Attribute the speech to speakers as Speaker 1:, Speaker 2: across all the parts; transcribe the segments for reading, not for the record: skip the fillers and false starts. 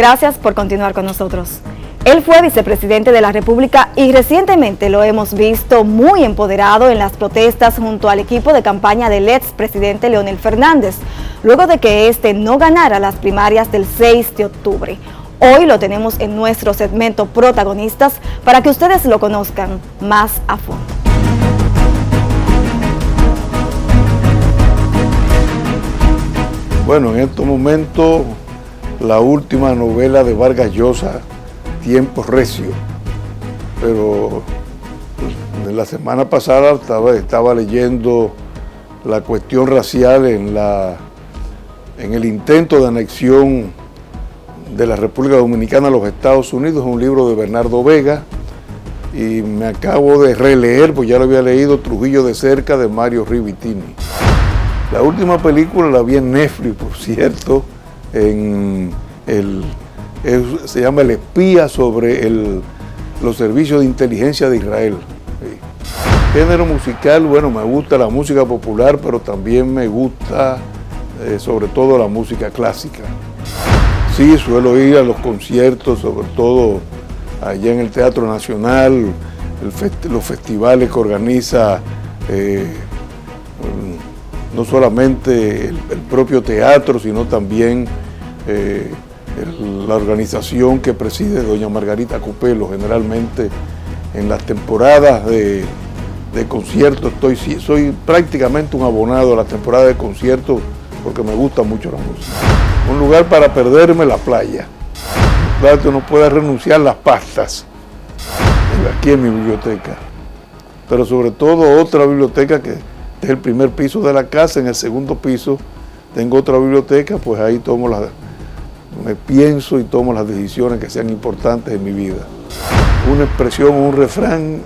Speaker 1: Gracias por continuar con nosotros. Él fue vicepresidente de la República y recientemente lo hemos visto muy empoderado en las protestas junto al equipo de campaña del expresidente Leonel Fernández, luego de que éste no ganara las primarias del 6 de octubre. Hoy lo tenemos en nuestro segmento Protagonistas para que ustedes lo conozcan más a fondo.
Speaker 2: Bueno, en estos momentos la última novela de Vargas Llosa, Tiempo Recio, pero la semana pasada estaba leyendo la cuestión racial en el intento de anexión de la República Dominicana a los Estados Unidos, un libro de Bernardo Vega, y me acabo de releer, pues ya lo había leído, Trujillo de cerca, de Mario Rivitini. La última película la vi en Netflix, por cierto, se llama El espía sobre los servicios de inteligencia de Israel. Género musical, bueno, me gusta la música popular, pero también me gusta sobre todo la música clásica. Sí, suelo ir a los conciertos, sobre todo allá en el Teatro Nacional, los festivales que organiza no solamente el propio teatro, sino también la organización que preside doña Margarita Copelo. Generalmente en las temporadas de conciertos soy prácticamente un abonado a las temporadas de conciertos porque me gusta mucho la música. Un lugar para perderme, la playa. Claro que no puede renunciar las pastas aquí en mi biblioteca, pero sobre todo otra biblioteca que es el primer piso de la casa. En el segundo piso tengo otra biblioteca, pues ahí me pienso y tomo las decisiones que sean importantes en mi vida. Una expresión, un refrán,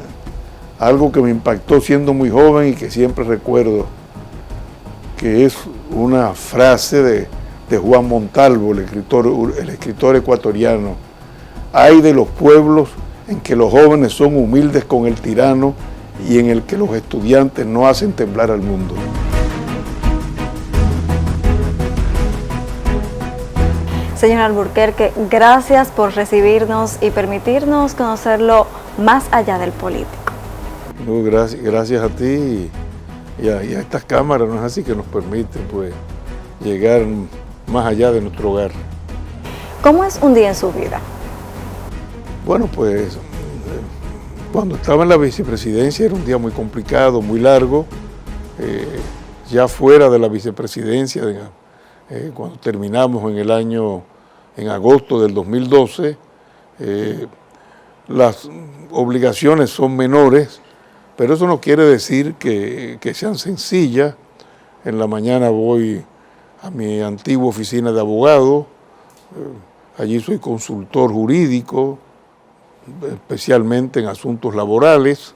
Speaker 2: algo que me impactó siendo muy joven y que siempre recuerdo, que es una frase de Juan Montalvo, el escritor ecuatoriano: "Ay de los pueblos en que los jóvenes son humildes con el tirano y en el que los estudiantes no hacen temblar al mundo".
Speaker 1: Señor Alburquerque, gracias por recibirnos y permitirnos conocerlo más allá del político.
Speaker 2: No, gracias a ti y a estas cámaras, ¿no es así?, que nos permiten pues llegar más allá de nuestro hogar.
Speaker 1: ¿Cómo es un día en su vida?
Speaker 2: Bueno, pues cuando estaba en la vicepresidencia era un día muy complicado, muy largo. Ya fuera de la vicepresidencia, cuando terminamos en agosto del 2012, las obligaciones son menores, pero eso no quiere decir que sean sencillas. En la mañana voy a mi antigua oficina de abogado, allí soy consultor jurídico, especialmente en asuntos laborales.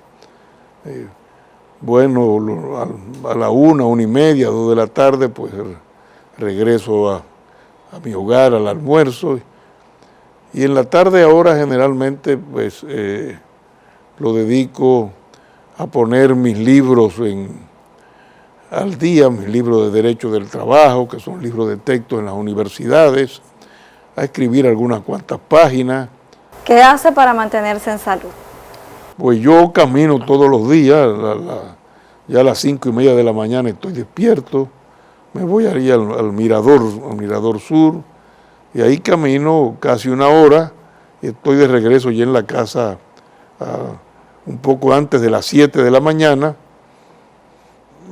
Speaker 2: Bueno, a la 1:30, 2 de la tarde, pues regreso a mi hogar al almuerzo. Y en la tarde ahora generalmente pues lo dedico a poner mis libros al día, mis libros de Derecho del Trabajo, que son libros de texto en las universidades, a escribir algunas cuantas páginas.
Speaker 1: ¿Qué hace para mantenerse en salud?
Speaker 2: Pues yo camino todos los días, ya a las 5:30 de la mañana estoy despierto, me voy ahí al mirador sur, y ahí camino casi 1 hora y estoy de regreso ya en la casa un poco antes de las 7 de la mañana.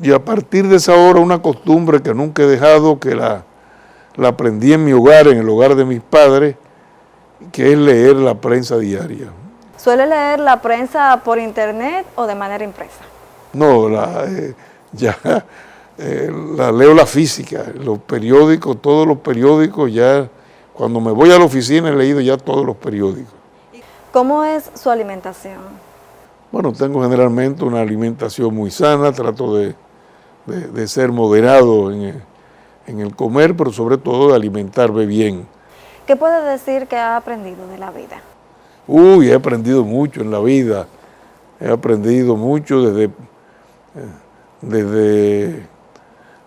Speaker 2: Y a partir de esa hora, una costumbre que nunca he dejado, que la aprendí en mi hogar, en el hogar de mis padres, que es leer la prensa diaria.
Speaker 1: ¿Suele leer la prensa por internet o de manera impresa?
Speaker 2: No, la leo la física, los periódicos, todos los periódicos. Ya cuando me voy a la oficina he leído ya todos los periódicos.
Speaker 1: ¿Cómo es su alimentación?
Speaker 2: Bueno, tengo generalmente una alimentación muy sana, trato de ser moderado en el comer, pero sobre todo de alimentarme bien.
Speaker 1: ¿Qué puede decir que ha aprendido de la vida?
Speaker 2: He aprendido mucho en la vida. He aprendido mucho desde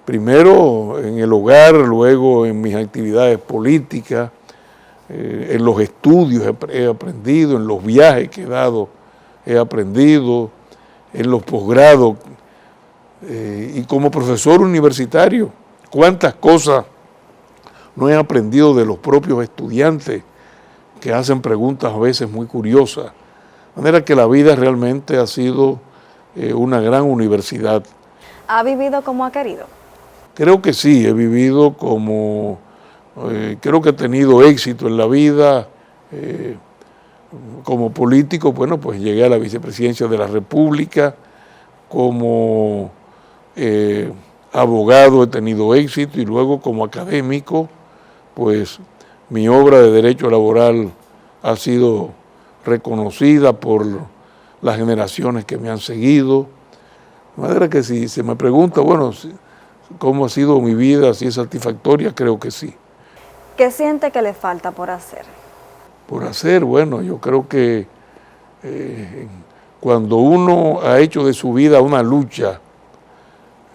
Speaker 2: primero en el hogar, luego en mis actividades políticas, en los estudios he aprendido, en los viajes que he dado he aprendido, en los posgrados y como profesor universitario, cuántas cosas no he aprendido de los propios estudiantes que hacen preguntas a veces muy curiosas. De manera que la vida realmente ha sido una gran universidad.
Speaker 1: ¿Ha vivido como ha querido?
Speaker 2: Creo que sí, he vivido como, creo que he tenido éxito en la vida. Como político, bueno, pues llegué a la vicepresidencia de la República. Como abogado he tenido éxito y luego como académico, pues mi obra de derecho laboral ha sido reconocida por las generaciones que me han seguido. De manera que si se me pregunta, bueno, ¿cómo ha sido mi vida? ¿Si es satisfactoria? Creo que sí.
Speaker 1: ¿Qué siente que le falta por hacer?
Speaker 2: Por hacer, bueno, yo creo que cuando uno ha hecho de su vida una lucha,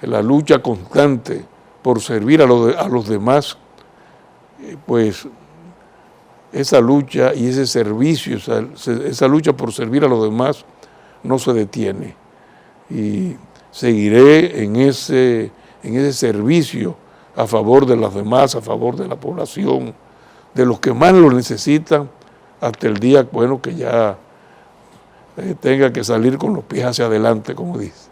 Speaker 2: la lucha constante por servir a los demás, pues esa lucha y ese servicio, esa lucha por servir a los demás no se detiene. Y seguiré en ese servicio a favor de los demás, a favor de la población, de los que más lo necesitan, hasta el día, bueno, que ya tenga que salir con los pies hacia adelante, como dice.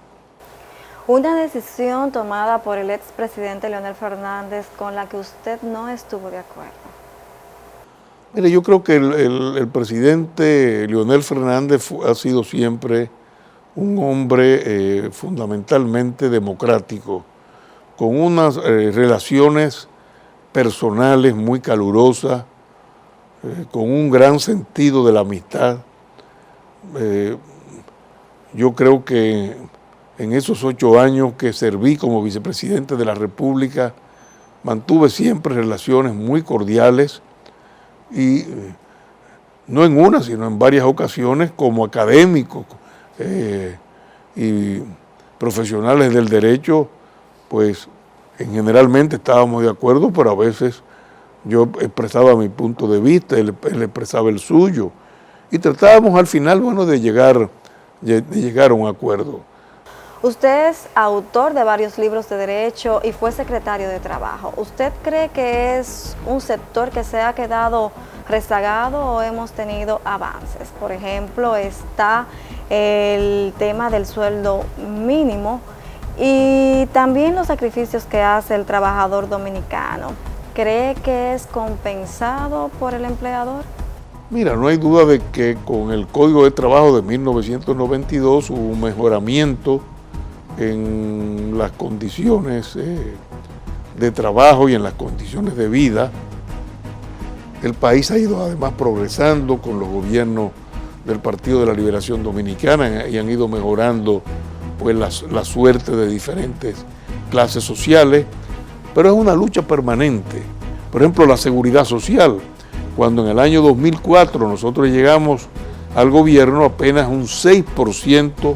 Speaker 1: Una decisión tomada por el expresidente Leonel Fernández con la que usted no estuvo de acuerdo.
Speaker 2: Mire, yo creo que el presidente Leonel Fernández ha sido siempre un hombre fundamentalmente democrático, con unas relaciones personales muy calurosas, con un gran sentido de la amistad. Yo creo que en esos 8 años que serví como vicepresidente de la República, mantuve siempre relaciones muy cordiales y no en una, sino en varias ocasiones como académicos y profesionales del derecho, pues generalmente estábamos de acuerdo, pero a veces yo expresaba mi punto de vista, él expresaba el suyo, y tratábamos al final, bueno, de llegar a un acuerdo.
Speaker 1: Usted es autor de varios libros de derecho y fue secretario de Trabajo. ¿Usted cree que es un sector que se ha quedado rezagado o hemos tenido avances? Por ejemplo, está el tema del sueldo mínimo y también los sacrificios que hace el trabajador dominicano. ¿Cree que es compensado por el empleador?
Speaker 2: Mira, no hay duda de que con el Código de Trabajo de 1992 hubo un mejoramiento en las condiciones de trabajo y en las condiciones de vida. El país ha ido además progresando con los gobiernos del Partido de la Liberación Dominicana y han ido mejorando pues la suerte de diferentes clases sociales, pero es una lucha permanente. Por ejemplo, la seguridad social. Cuando en el año 2004 nosotros llegamos al gobierno, apenas un 6%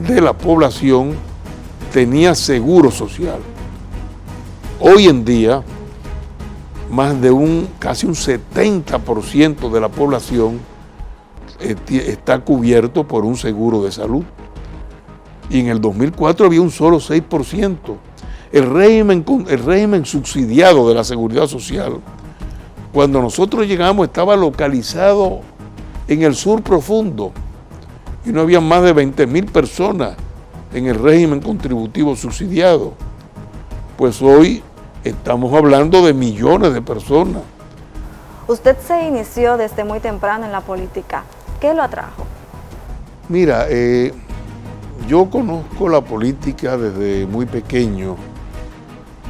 Speaker 2: de la población tenía seguro social. Hoy en día, más de casi un 70% de la población está cubierto por un seguro de salud. Y en el 2004 había un solo 6%. El régimen subsidiado de la seguridad social, cuando nosotros llegamos, estaba localizado en el sur profundo y no había más de 20,000 personas en el régimen contributivo subsidiado. Pues hoy estamos hablando de millones de personas.
Speaker 1: Usted se inició desde muy temprano en la política. ¿Qué lo atrajo?
Speaker 2: Mira, yo conozco la política desde muy pequeño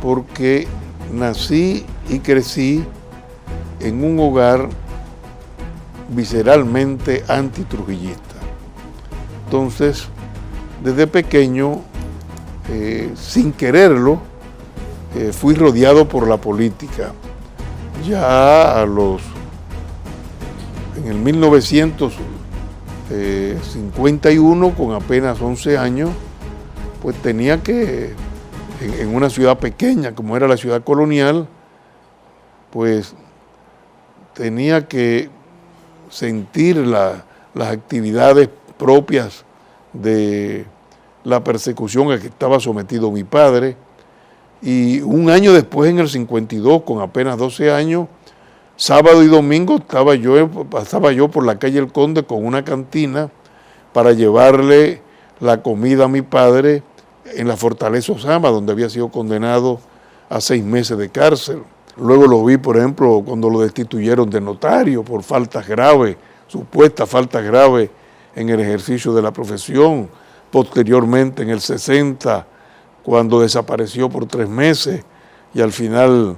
Speaker 2: porque nací y crecí en un hogar visceralmente antitrujillista. Entonces, desde pequeño, sin quererlo, fui rodeado por la política. Ya en el 1951, con apenas 11 años, pues tenía que, en una ciudad pequeña como era la ciudad colonial, pues tenía que sentir las actividades propias de la persecución a que estaba sometido mi padre. Y un año después, en el 52, con apenas 12 años, sábado y domingo pasaba yo por la calle El Conde con una cantina para llevarle la comida a mi padre en la Fortaleza Osama, donde había sido condenado a 6 meses de cárcel. Luego lo vi, por ejemplo, cuando lo destituyeron de notario por faltas graves, supuestas faltas graves en el ejercicio de la profesión. Posteriormente, en el 60, cuando desapareció por 3 meses y al final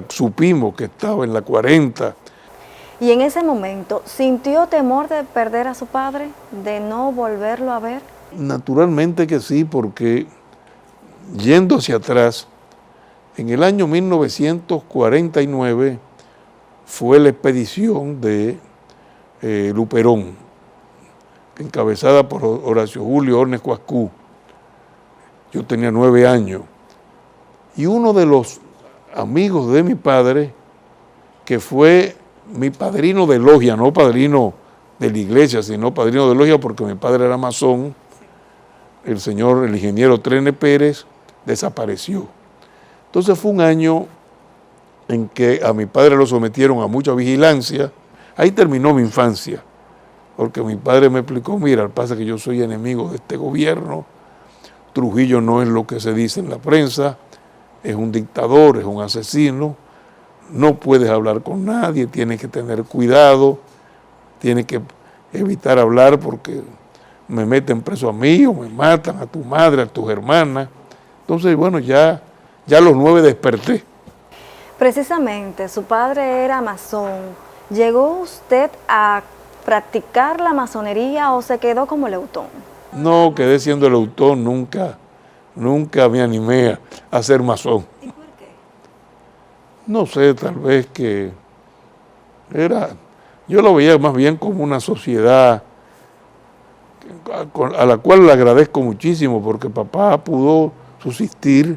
Speaker 2: supimos que estaba en la 40.
Speaker 1: Y en ese momento, ¿sintió temor de perder a su padre, de no volverlo a ver?
Speaker 2: Naturalmente que sí, porque yendo hacia atrás, en el año 1949 fue la expedición de Luperón, encabezada por Horacio Julio Ornes Cuascú. Yo tenía 9 años. Y uno de los amigos de mi padre, que fue mi padrino de logia, no padrino de la iglesia, sino padrino de logia porque mi padre era masón, el ingeniero Trene Pérez, desapareció. Entonces fue un año en que a mi padre lo sometieron a mucha vigilancia. Ahí terminó mi infancia, porque mi padre me explicó, mira, pasa que yo soy enemigo de este gobierno, Trujillo no es lo que se dice en la prensa, es un dictador, es un asesino, no puedes hablar con nadie, tienes que tener cuidado, tienes que evitar hablar porque me meten preso a mí o me matan, a tu madre, a tus hermanas. Entonces, bueno, ya a los 9 desperté.
Speaker 1: Precisamente, su padre era masón. ¿Llegó usted a practicar la masonería o se quedó como leutón?
Speaker 2: No, quedé siendo leutón, nunca me animé a ser masón.
Speaker 1: ¿Y por qué?
Speaker 2: No sé, tal vez que yo lo veía más bien como una sociedad a la cual le agradezco muchísimo, porque papá pudo subsistir,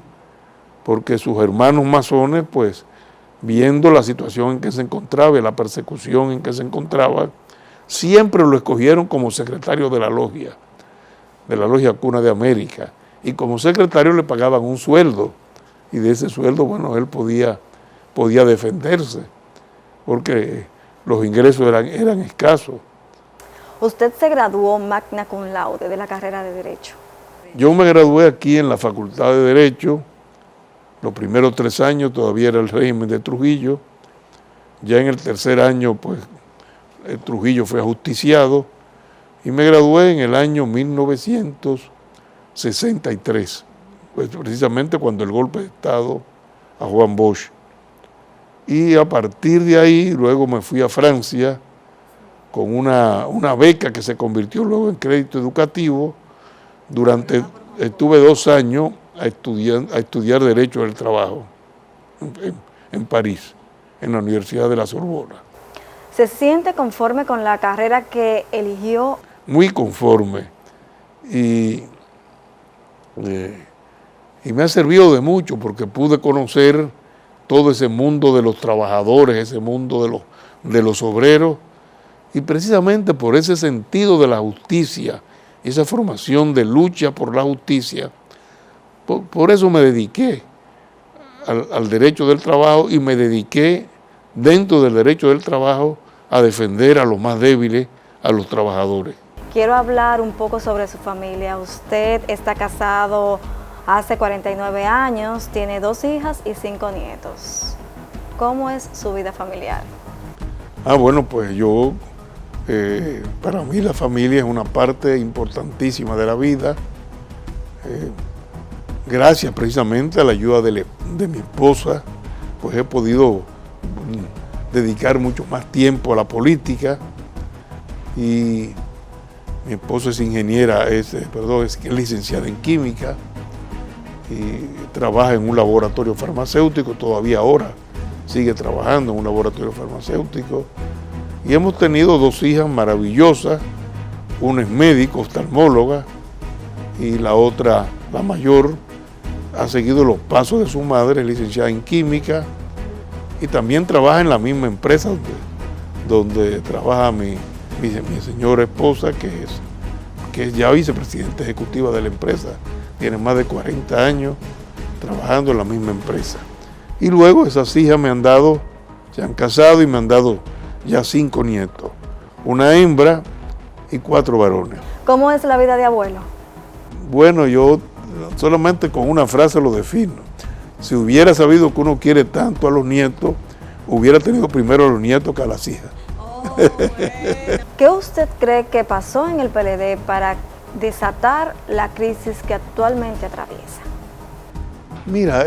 Speaker 2: porque sus hermanos masones, pues, viendo la situación en que se encontraba y la persecución en que se encontraba, siempre lo escogieron como secretario de la logia Cuna de América, y como secretario le pagaban un sueldo, y de ese sueldo, bueno, él podía defenderse, porque los ingresos eran escasos.
Speaker 1: Usted se graduó magna cum laude de la carrera de Derecho.
Speaker 2: Yo me gradué aquí en la Facultad de Derecho. Los primeros 3 años todavía era el régimen de Trujillo. Ya en el tercer año, pues, Trujillo fue ajusticiado y me gradué en el año 1963, pues precisamente cuando el golpe de Estado a Juan Bosch. Y a partir de ahí, luego me fui a Francia con una beca que se convirtió luego en crédito educativo. Estuve 2 años a estudiar Derecho del Trabajo en París, en la Universidad de la Sorbona.
Speaker 1: ¿Se siente conforme con la carrera que eligió?
Speaker 2: Muy conforme. Y me ha servido de mucho porque pude conocer todo ese mundo de los trabajadores, ese mundo de los obreros, y precisamente por ese sentido de la justicia, esa formación de lucha por la justicia, por eso me dediqué al derecho del trabajo y me dediqué dentro del derecho del trabajo a defender a los más débiles, a los trabajadores.
Speaker 1: Quiero hablar un poco sobre su familia. Usted está casado hace 49 años, tiene 2 hijas y 5 nietos. ¿Cómo es su vida familiar?
Speaker 2: Bueno, pues para mí la familia es una parte importantísima de la vida. Gracias precisamente a la ayuda de mi esposa, pues he podido dedicar mucho más tiempo a la política. Y mi esposa es ingeniera, es licenciada en química y trabaja en un laboratorio farmacéutico, todavía ahora sigue trabajando en un laboratorio farmacéutico. Y hemos tenido 2 hijas maravillosas, una es médico, oftalmóloga, y la otra, la mayor, ha seguido los pasos de su madre, licenciada en química, y también trabaja en la misma empresa donde trabaja mi señora esposa, que es ya vicepresidenta ejecutiva de la empresa. Tiene más de 40 años trabajando en la misma empresa. Y luego esas hijas se han casado y me han dado ya 5 nietos, una hembra y 4 varones.
Speaker 1: ¿Cómo es la vida de abuelo?
Speaker 2: Bueno, yo solamente con una frase lo defino. Si hubiera sabido que uno quiere tanto a los nietos, hubiera tenido primero a los nietos que a las hijas.
Speaker 1: Bueno. ¿Qué usted cree que pasó en el PLD para desatar la crisis que actualmente atraviesa?
Speaker 2: Mira,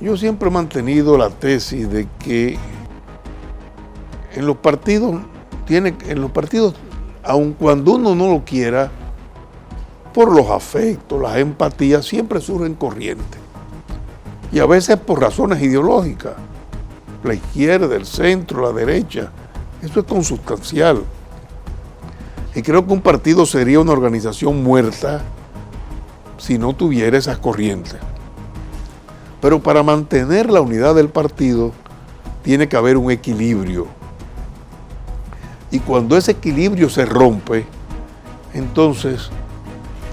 Speaker 2: yo siempre he mantenido la tesis de que en los partidos, aun cuando uno no lo quiera, por los afectos, las empatías, siempre surgen corrientes. Y a veces por razones ideológicas. La izquierda, el centro, la derecha. Eso es consustancial. Y creo que un partido sería una organización muerta si no tuviera esas corrientes. Pero para mantener la unidad del partido tiene que haber un equilibrio. Y cuando ese equilibrio se rompe, entonces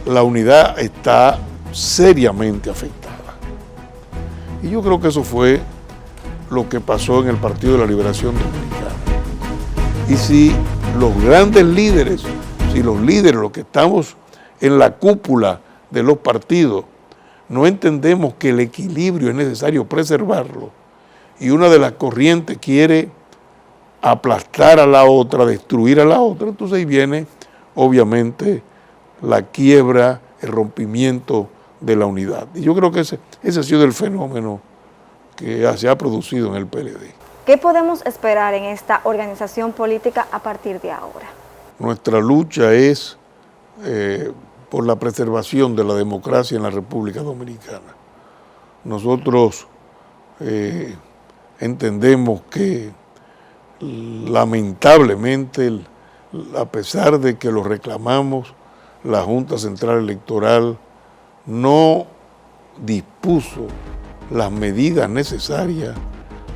Speaker 2: la unidad está seriamente afectada. Y yo creo que eso fue lo que pasó en el Partido de la Liberación Dominicana. Y si los grandes líderes, los que estamos en la cúpula de los partidos, no entendemos que el equilibrio es necesario preservarlo, y una de las corrientes quiere aplastar a la otra, destruir a la otra, entonces ahí viene obviamente la quiebra, el rompimiento de la unidad. Y yo creo que ese ha sido el fenómeno que se ha producido en el PLD.
Speaker 1: ¿Qué podemos esperar en esta organización política a partir de ahora?
Speaker 2: Nuestra lucha es por la preservación de la democracia en la República Dominicana. Nosotros entendemos que lamentablemente, a pesar de que lo reclamamos, la Junta Central Electoral no dispuso las medidas necesarias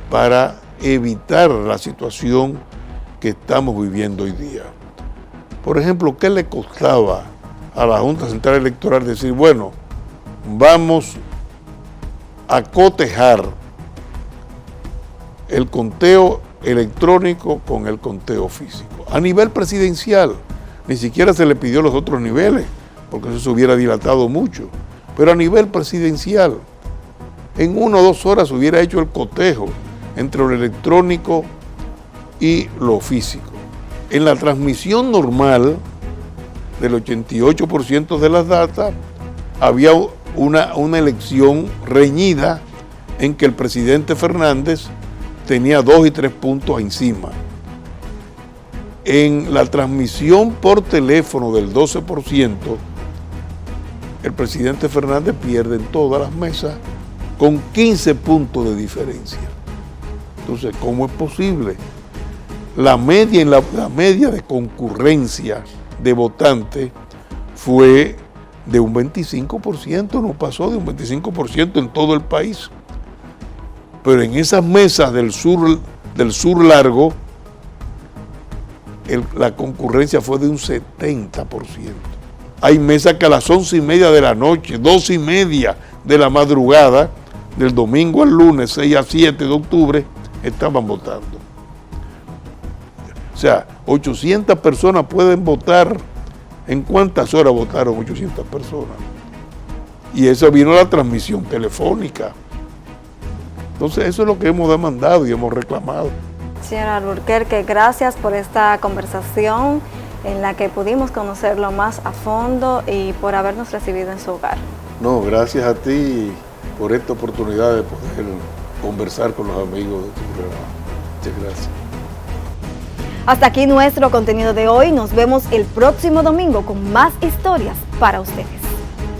Speaker 2: para evitar la situación que estamos viviendo hoy día. Por ejemplo, ¿qué le costaba a la Junta Central Electoral decir, bueno, vamos a cotejar el conteo electrónico con el conteo físico? A nivel presidencial, ni siquiera se le pidió los otros niveles, porque eso se hubiera dilatado mucho, pero a nivel presidencial, en 1 o 2 horas hubiera hecho el cotejo entre lo electrónico y lo físico. En la transmisión normal del 88% de las datas, había una elección reñida en que el presidente Fernández tenía 2 y 3 puntos encima. En la transmisión por teléfono del 12%, el presidente Fernández pierde en todas las mesas con 15 puntos de diferencia. Entonces, ¿cómo es posible? La media de concurrencia de votantes fue de un 25%, no pasó de un 25% en todo el país. Pero en esas mesas del sur largo, la concurrencia fue de un 70%. Hay mesas que a las 11:30 de la noche, 2:30 de la madrugada, del domingo al lunes, 6 a 7 de octubre, estaban votando. O sea, 800 personas pueden votar. ¿En cuántas horas votaron 800 personas? Y eso vino la transmisión telefónica. Entonces, eso es lo que hemos demandado y hemos reclamado.
Speaker 1: Señor Alburquerque, gracias por esta conversación en la que pudimos conocerlo más a fondo y por habernos recibido en su hogar.
Speaker 2: No, gracias a ti por esta oportunidad de poder conversar con los amigos de tu programa. Muchas gracias.
Speaker 1: Hasta aquí nuestro contenido de hoy. Nos vemos el próximo domingo con más historias para ustedes.